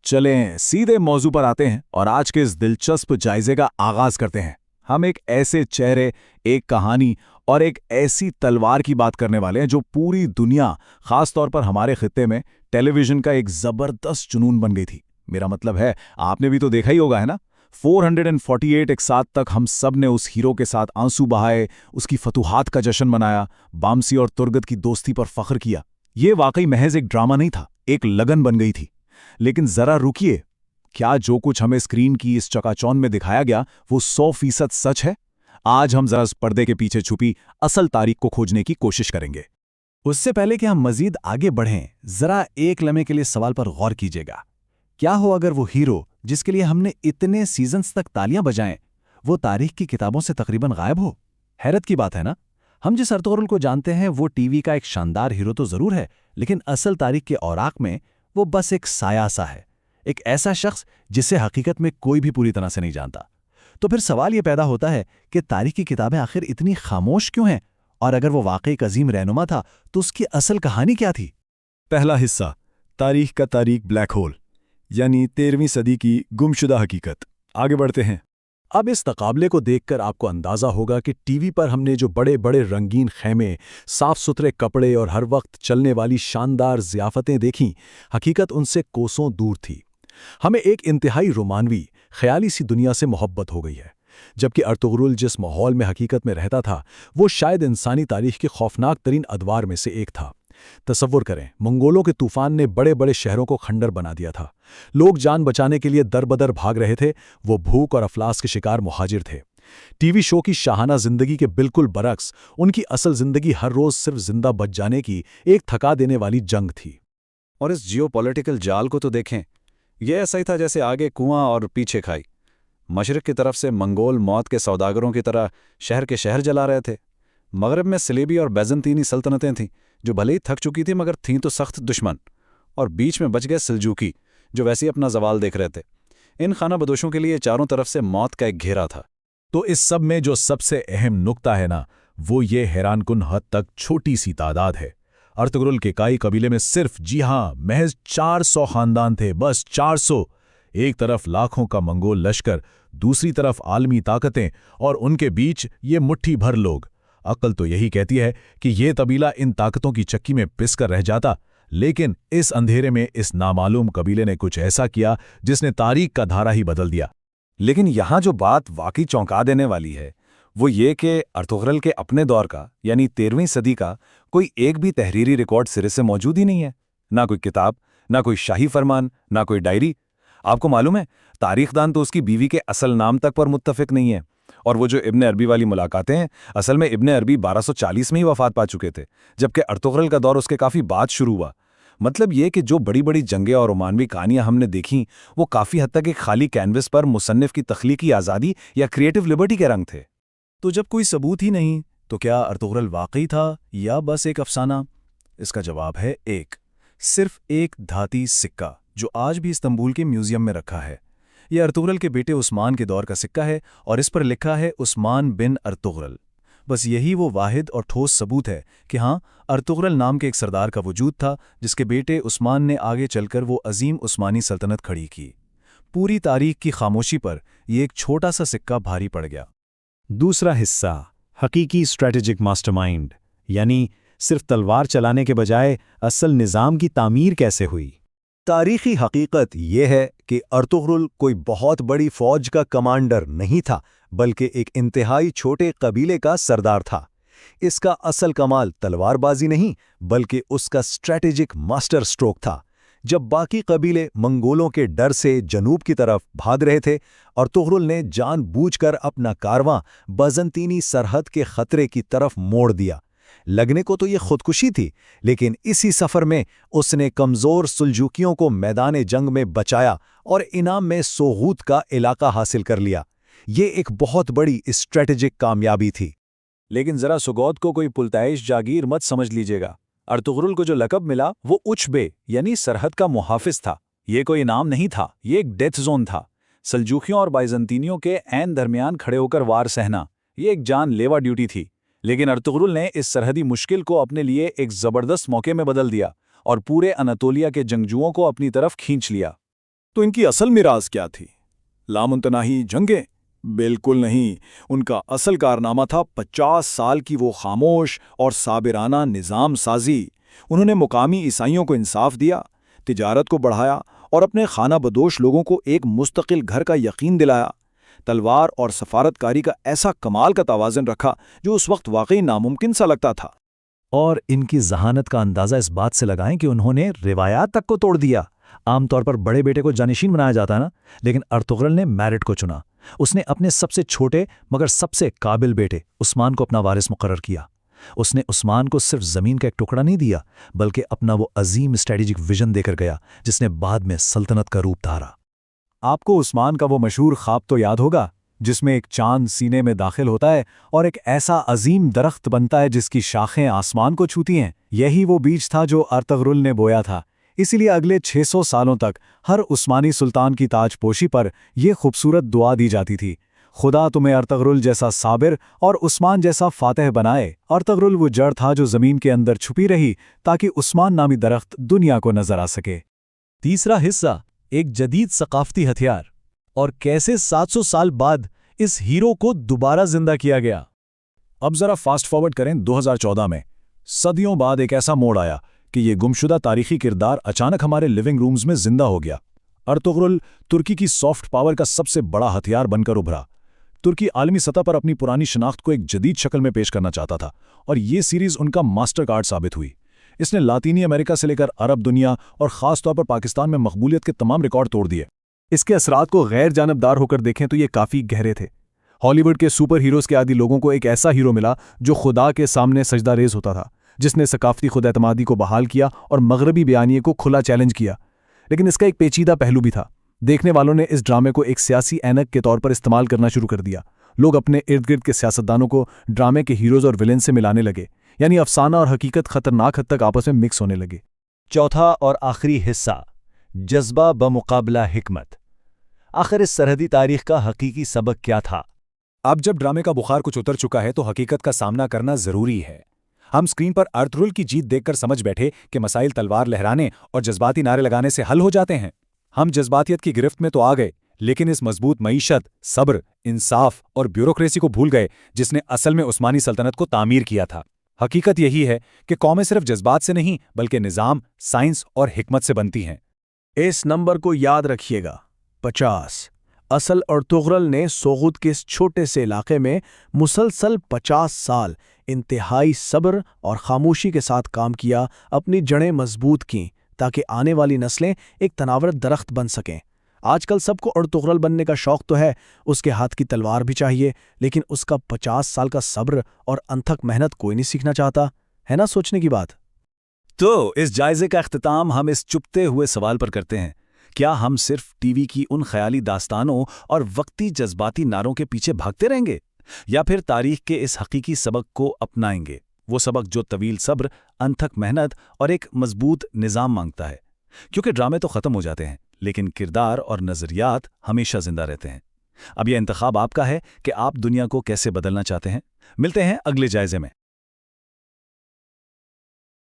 चलें सीधे मौजू पर आते हैं और आज के इस दिलचस्प जायजे का आगाज करते हैं। हम एक ऐसे चेहरे, एक कहानी और एक ऐसी तलवार की बात करने वाले हैं जो पूरी दुनिया, खास तौर पर हमारे खित्ते में टेलीविजन का एक जबरदस्त जुनून बन गई थी। मेरा मतलब है, आपने भी तो देखा ही होगा, है ना? 448 एक साथ तक हम सब ने उस हीरो के साथ आंसू बहाए, उसकी फतूहात का जश्न मनाया, बामसी और तुर्गत की दोस्ती पर फख्र किया। ये वाकई महज एक ड्रामा नहीं था, एक लगन बन गई थी। लेकिन जरा रुकिए, क्या जो कुछ हमें स्क्रीन की इस चकाचौंध में दिखाया गया वो 100% सच है? आज हम जरा इस पर्दे के पीछे छुपी असल तारीख को खोजने की कोशिश करेंगे। उससे पहले कि हम मजीद आगे बढ़ें, जरा एक लम्हे के लिए सवाल पर गौर कीजिएगा। क्या हो अगर वो हीरो जिसके लिए हमने इतने सीजन्स तक तालियां बजाएं, वो तारीख की किताबों से तकरीबन गायब हो? हैरत की बात है ना? हम जिस अर्तुगरुल को जानते हैं वो टीवी का एक शानदार हीरो तो जरूर है, लेकिन असल तारीख के औराक में वो बस एक साया सा है, एक ऐसा शख्स जिसे हकीकत में कोई भी पूरी तरह से नहीं जानता। तो फिर सवाल ये पैदा होता है कि तारीख की किताबें आखिर इतनी खामोश क्यों हैं? और अगर वो वाकई एक अजीम रहनुमा था तो उसकी असल कहानी क्या थी? पहला हिस्सा, तारीख का तारीख ब्लैक होल, यानी 13वीं सदी की गुमशुदा हकीकत। आगे बढ़ते हैं। अब इस तकाबले को देखकर आपको अंदाजा होगा कि टीवी पर हमने जो बड़े बड़े रंगीन खेमे, साफ सुथरे कपड़े और हर वक्त चलने वाली शानदार ज़ियाफ़तें देखीं, हकीकत उनसे कोसों दूर थी। हमें एक इंतहाई रोमानवी, ख्याली सी दुनिया से मोहब्बत हो गई है, जबकि अर्तुगरुल जिस माहौल में हकीकत में रहता था वो शायद इंसानी तारीख के खौफनाक तरीन अदवार में से एक था। तसव्वुर करें, मंगोलों के तूफान ने बड़े बड़े शहरों को खंडर बना दिया था। लोग जान बचाने के लिए दर-बदर भाग रहे थे, वो भूख और अफलास के शिकार मुहाजिर थे। टीवी शो की शाहाना जिंदगी के बिल्कुल बरक्स उनकी असल जिंदगी हर रोज सिर्फ जिंदा बच जाने की एक थका देने वाली जंग थी। और इस जियोपॉलिटिकल जाल को तो देखें, यह ऐसा ही था जैसे आगे कुआं और पीछे खाई। मशरिक की तरफ से मंगोल मौत के सौदागरों की तरह शहर के शहर जला रहे थे। मगरब में सलेबी और बैजंतीनी सल्तनतें थीं जो भले ही थक चुकी थी मगर थीं तो सख्त दुश्मन। और बीच में बच गए सल्जूकी जो वैसे ही अपना जवाल देख रहे थे। इन खाना बदोशों के लिए चारों तरफ से मौत का एक घेरा था। तो इस सब में जो सबसे अहम नुक्ता है ना, वो ये हैरानकुन हद तक छोटी सी तादाद है। अर्तुगरुल के काई कबीले में सिर्फ, जी हां, महज 400 खानदान थे, बस 400। एक तरफ लाखों का मंगोल लश्कर, दूसरी तरफ आलमी ताकतें और उनके बीच ये मुट्ठी भर लोग। अक्ल तो यही कहती है कि ये कबीला इन ताकतों की चक्की में पिसकर रह जाता, लेकिन इस अंधेरे में इस नामालूम कबीले ने कुछ ऐसा किया जिसने तारीख का धारा ही बदल दिया। लेकिन यहाँ जो बात वाकई चौंका देने वाली है वो ये कि अर्तुगरुल के अपने दौर का यानी 13वीं सदी का कोई एक भी तहरीरी रिकॉर्ड सिरे से मौजूद ही नहीं है। ना कोई किताब, ना कोई शाही फरमान, ना कोई डायरी। आपको मालूम है, तारीखदान तो उसकी बीवी के असल नाम तक पर मुत्तफिक नहीं है। और वो जो इब्ने अरबी वाली मुलाकातें हैं, असल में इब्ने अरबी 1240 में ही वफात पा चुके थे, जबकि अर्तुगरुल का दौर उसके काफ़ी बाद शुरू हुआ। मतलब ये कि जो बड़ी बड़ी जंगें और रोमानवी कहानियां हमने देखीं वो काफ़ी हद तक एक खाली कैनवस पर मुसन्निफ की तख्लीकी आज़ादी या क्रिएटिव लिबर्टी के रंग थे। तो जब कोई सबूत ही नहीं, तो क्या अर्तुगरुल वाकई था या बस एक अफसाना? इसका जवाब है एक, सिर्फ एक धाती सिक्का जो आज भी इस्तांबुल के म्यूजियम में रखा है। यह अर्तुगरुल के बेटे उस्मान के दौर का सिक्का है और इस पर लिखा है उस्मान बिन अर्तुगरुल। बस यही वो वाहिद और ठोस सबूत है कि हाँ, अर्तुगरुल नाम के एक सरदार का वजूद था जिसके बेटे उस्मान ने आगे चलकर वो अजीम उस्मानी सल्तनत खड़ी की। पूरी तारीख की खामोशी पर यह एक छोटा सा सिक्का भारी पड़ गया। दूसरा हिस्सा, हकीकी स्ट्रैटेजिक मास्टरमाइंड, यानी सिर्फ तलवार चलाने के बजाय असल निज़ाम की तामीर कैसे हुई। तारीखी हकीकत यह है कि अर्तुगरुल कोई बहुत बड़ी फौज का कमांडर नहीं था, बल्कि एक इंतहाई छोटे कबीले का सरदार था। इसका असल कमाल तलवारबाजी नहीं, बल्कि उसका स्ट्रैटेजिक मास्टर स्ट्रोक था। जब बाकी कबीले मंगोलों के डर से जनूब की तरफ भाग रहे थे, अर्तुगरुल ने जानबूझकर अपना कारवां बजंतीनी सरहद के खतरे की तरफ मोड़ दिया। लगने को तो ये खुदकुशी थी, लेकिन इसी सफर में उसने कमजोर सुल्जूकियों को मैदान जंग में बचाया और इनाम में सोगूत का इलाका हासिल कर लिया। ये एक बहुत बड़ी स्ट्रेटेजिक कामयाबी थी। लेकिन जरा सुगौत को कोई पुलताइश जागीर मत समझ लीजिएगा। अर्तुगरुल को जो लकब मिला वो उचबे यानी सरहद का मुहाफिज था। ये कोई इनाम नहीं था, ये एक डेथ जोन था। सल्जूकियों और बाइजंतीनियों के ऐन दरमियान खड़े होकर वार सहना, ये एक जानलेवा ड्यूटी थी। लेकिन अर्तुगरुल ने इस सरहदी मुश्किल को अपने लिए एक जबरदस्त मौके में बदल दिया और पूरे अनातोलिया के जंगजुओं को अपनी तरफ खींच लिया। तो इनकी असल मिराज क्या थी? लामुमतनाही जंगें? बिल्कुल नहीं। उनका असल कारनामा था 50 साल की वो खामोश और साबिराना निज़ाम साजी। उन्होंने मुकामी ईसाइयों को इंसाफ दिया, तिजारत को बढ़ाया और अपने खाना बदोश लोगों को एक मुस्तकिल घर का यकीन दिलाया। तलवार और सफारतकारी का ऐसा कमाल का तवाज़ुन रखा जो उस वक्त वाकई नामुमकिन सा लगता था। और इनकी जहानत का अंदाज़ा इस बात से लगाएं कि उन्होंने रिवायात तक को तोड़ दिया। आमतौर पर बड़े बेटे को जानिशीन बनाया जाता है ना, लेकिन अर्तुगरुल ने मैरिट को चुना। उसने अपने सबसे छोटे मगर सबसे काबिल बेटे उस्मान को अपना वारिस मुकर्रर किया। उसने उस्मान को सिर्फ ज़मीन का एक टुकड़ा नहीं दिया, बल्कि अपना वो अजीम स्ट्रेटेजिक विजन देकर गया जिसने बाद में सल्तनत का रूप धारा। आपको उस्मान का वो मशहूर ख्वाब तो याद होगा जिसमें एक चांद सीने में दाखिल होता है और एक ऐसा अजीम दरख्त बनता है जिसकी शाखें आसमान को छूती हैं। यही वो बीज था जो अर्तुगरुल ने बोया था। इसीलिए अगले 600 सालों तक हर उस्मानी सुल्तान की ताजपोशी पर यह खूबसूरत दुआ दी जाती थी, खुदा तुम्हें अर्तुगरुल जैसा साबिर और उस्मान जैसा फातह बनाए। अर्तुगरुल वो जड़ था जो ज़मीन के अंदर छुपी रही ताकि उस्मान नामी दरख्त दुनिया को नजर आ सके। तीसरा हिस्सा, एक जदीद सकाफती हथियार और कैसे 700 साल बाद इस हीरो को दोबारा जिंदा किया गया। अब जरा फास्ट फॉरवर्ड करें 2014 में। सदियों बाद एक ऐसा मोड़ आया कि ये गुमशुदा तारीखी किरदार अचानक हमारे लिविंग रूम्स में जिंदा हो गया। अर्तुगरुल तुर्की की सॉफ्ट पावर का सबसे बड़ा हथियार बनकर उभरा। तुर्की आलमी सतह पर अपनी पुरानी शनाख्त को एक जदीद शक्ल में पेश करना चाहता था और ये सीरीज उनका मास्टर कार्ड साबित हुई। इसने लातीनी अमेरिका से लेकर अरब दुनिया और ख़ास तौर पर पाकिस्तान में मकबूलियत के तमाम रिकॉर्ड तोड़ दिए। इसके असरात को गैर जानबदार होकर देखें तो ये काफ़ी गहरे थे। हॉलीवुड के सुपर हीरोज़ के आदि लोगों को एक ऐसा हीरो मिला जो खुदा के सामने सजदा रेज होता था, जिसने सकाफती खुद-एतमादी को बहाल किया और मगरबी बयानिए को खुला चैलेंज किया। लेकिन इसका एक पेचीदा पहलू भी था। देखने वालों ने इस ड्रामे को एक सियासी ऐनक के तौर पर इस्तेमाल करना शुरू कर दिया। लोग अपने इर्द गिर्द के सियासतदानों को ड्रामे के हीरोज़ और विलेन से मिलाने लगे, यानी अफसाना और हकीकत खतरनाक हद तक आपस में मिक्स होने लगे। चौथा और आखिरी हिस्सा, जज्बा बमुकाबला हिकमत। आखिर इस सरहदी तारीख का हकीकी सबक क्या था? अब जब ड्रामे का बुखार कुछ उतर चुका है तो हकीकत का सामना करना जरूरी है। हम स्क्रीन पर अर्तुगरुल की जीत देखकर समझ बैठे कि मसाइल तलवार लहराने और जज्बाती नारे लगाने से हल हो जाते हैं। हम जज्बातियत की गिरफ्त में तो आ गए, लेकिन इस मजबूत मईशत, सब्र, इंसाफ और ब्यूरोक्रेसी को भूल गए जिसने असल में उस्मानी सल्तनत को तामीर किया था। हकीकत यही है कि कौमें सिर्फ जज्बात से नहीं बल्कि निज़ाम, साइंस और हिकमत से बनती हैं। इस नंबर को याद रखिएगा, 50। असल अर्तुगरुल ने सोगुत के इस छोटे से इलाके में मुसलसल 50 साल इंतहाई सब्र और खामोशी के साथ काम किया, अपनी जड़ें मजबूत कीं ताकि आने वाली नस्लें एक तनावर दरख्त बन सकें। आजकल सबको अर्तुगरुल बनने का शौक तो है, उसके हाथ की तलवार भी चाहिए, लेकिन उसका 50 साल का सब्र और अनथक मेहनत कोई नहीं सीखना चाहता। है ना सोचने की बात? तो इस जायजे का अख्तिताम हम इस चुपते हुए सवाल पर करते हैं, क्या हम सिर्फ टीवी की उन ख्याली दास्तानों और वक्ती जज्बाती नारों के पीछे भागते रहेंगे, या फिर तारीख के इस हकीकी सबक को अपनाएंगे, वो सबक जो तवील सब्र, अनथक मेहनत और एक मजबूत निज़ाम मांगता है? क्योंकि ड्रामे तो ख़त्म हो जाते हैं, लेकिन किरदार और नज़रियात हमेशा जिंदा रहते हैं। अब यह इंतखाब आपका है कि आप दुनिया को कैसे बदलना चाहते हैं। मिलते हैं अगले जायजे में।